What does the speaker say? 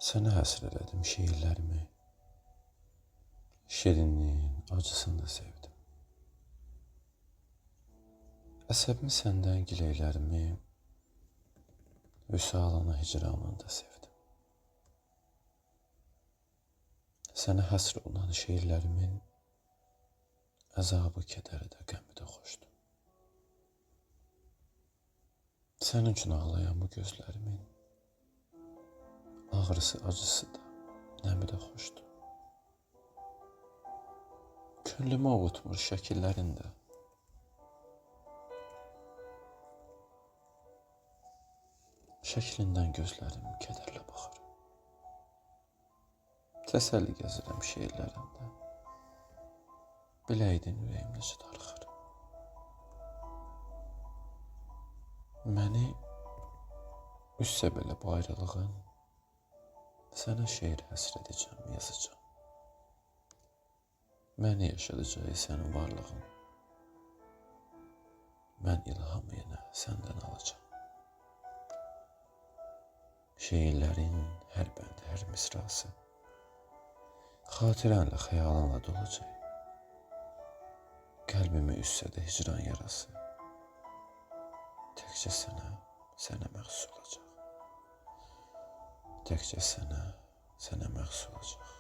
Sənə həsr elədim şeirlərimi, şirinliyin, acısını da sevdim. Əsəbimi səndən giləklərimi, vüsalını, hicranını da sevdim. Sənə həsr olunan şeirlərimin əzabı, kədəri də, qəmi də xoşdur. Sənin üçün ağlayan bu gözlərimin ağrısı, acısı da, nəmi də xoşdur. Könlümü ovutmur şəkillərin də. Şəklindən gözlərim kədərlə baxır. Təsəlli gəzirəm şeirlərində. Biləydin ürəyim necə darıxır. Məni üstsə belə bu ayrılığın, sənə şeir həsr edəcəm, yazacam. Məni yaşadacaq sənin varlığın. Mən ilhamı yenə səndən alacam. Şeirlərin hər bəndi, hər misrası xatirənlə, xəyalınla dolacaq. Qəlbimi üstsə də hicran yarası təkcə sənə məxsus olacaq. Təkcə sənə məxsus olacaq.